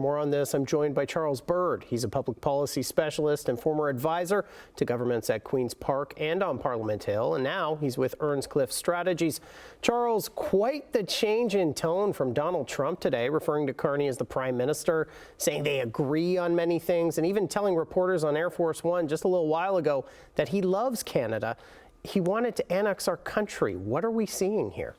more on this, I'm joined by Charles Bird. He's a public policy specialist and former advisor to governments at Queen's Park and on Parliament Hill, and now he's with Earnscliffe Strategies. Charles, quite the change in tone from Donald Trump today, referring to Carney as the Prime Minister, saying they agree on many things, and even telling reporters on Air Force One just a little while ago that he loves Canada. He wanted to annex our country. What are we seeing here?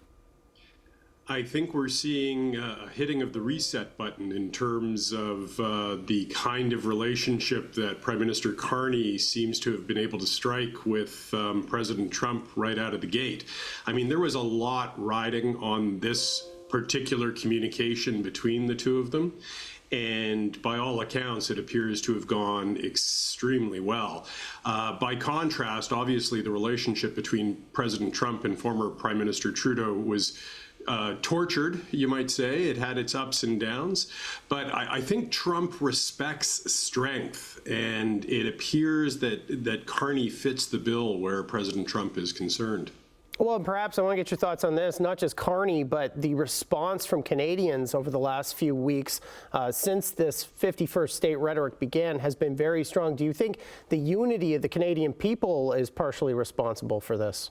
I think we're seeing a hitting of the reset button in terms of the kind of relationship that Prime Minister Carney seems to have been able to strike with President Trump right out of the gate. I mean, there was a lot riding on this particular communication between the two of them. And by all accounts, it appears to have gone extremely well. By contrast, obviously, the relationship between President Trump and former Prime Minister Trudeau was tortured, you might say. It had its ups and downs, but I think Trump respects strength, and it appears that Carney fits the bill where President Trump is concerned. Well, perhaps I want to get your thoughts on this, not just Carney, but the response from Canadians over the last few weeks since this 51st state rhetoric began has been very strong. Do you think the unity of the Canadian people is partially responsible for this?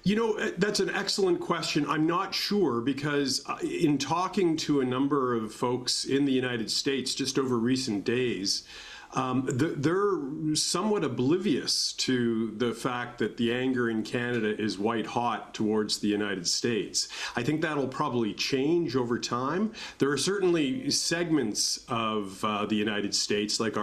You know, that's an excellent question. I'm not sure, because in talking to a number of folks in the United States just over recent days, they're somewhat oblivious to the fact that the anger in Canada is white hot towards the United States. I think that'll probably change over time. There are certainly segments of the United States, like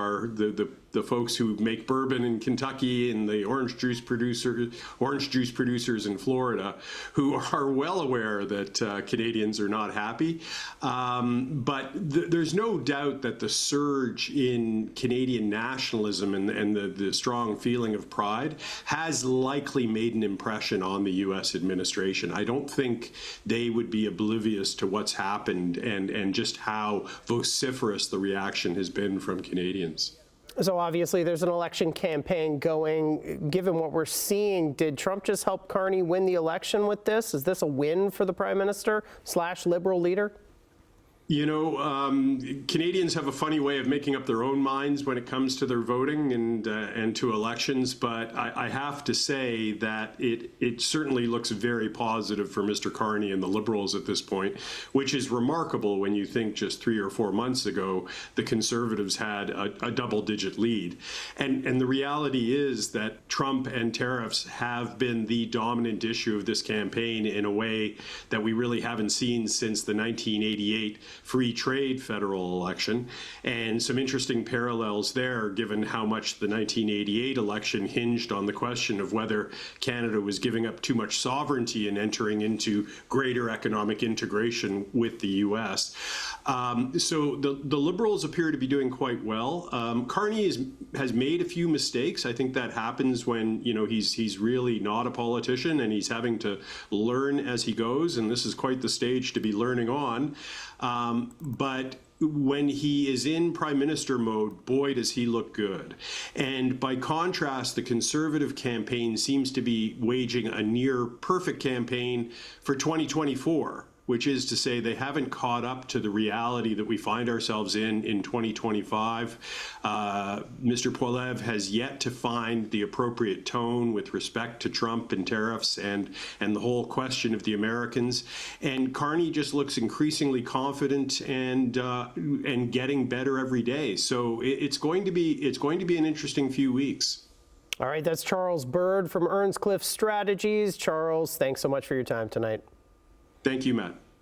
the folks who make bourbon in Kentucky and the orange juice producers in Florida, who are well aware that Canadians are not happy. But there's no doubt that the surge in Canadian nationalism and the strong feeling of pride has likely made an impression on the U.S. administration. I don't think they would be oblivious to what's happened and just how vociferous the reaction has been from Canadians. So obviously there's an election campaign going. Given what we're seeing, did Trump just help Carney win the election with this? Is this a win for the Prime Minister / Liberal leader? You know, Canadians have a funny way of making up their own minds when it comes to their voting and to elections, but I have to say that it certainly looks very positive for Mr. Carney and the Liberals at this point, which is remarkable when you think just 3 or 4 months ago the Conservatives had a double-digit lead. And the reality is that Trump and tariffs have been the dominant issue of this campaign in a way that we really haven't seen since the 1988 free trade federal election, and some interesting parallels there given how much the 1988 election hinged on the question of whether Canada was giving up too much sovereignty and entering into greater economic integration with the U.S. So the Liberals appear to be doing quite well. Carney has made a few mistakes. I think that happens when, you know, he's really not a politician and he's having to learn as he goes, and this is quite the stage to be learning on. But when he is in Prime Minister mode, boy, does he look good. And by contrast, the Conservative campaign seems to be waging a near perfect campaign for 2024. Which is to say they haven't caught up to the reality that we find ourselves in 2025. Mr. Poilievre has yet to find the appropriate tone with respect to Trump and tariffs and the whole question of the Americans. And Carney just looks increasingly confident and getting better every day. So it's going to be an interesting few weeks. All right, that's Charles Bird from Earnscliffe Strategies. Charles, thanks so much for your time tonight. Thank you, Matt.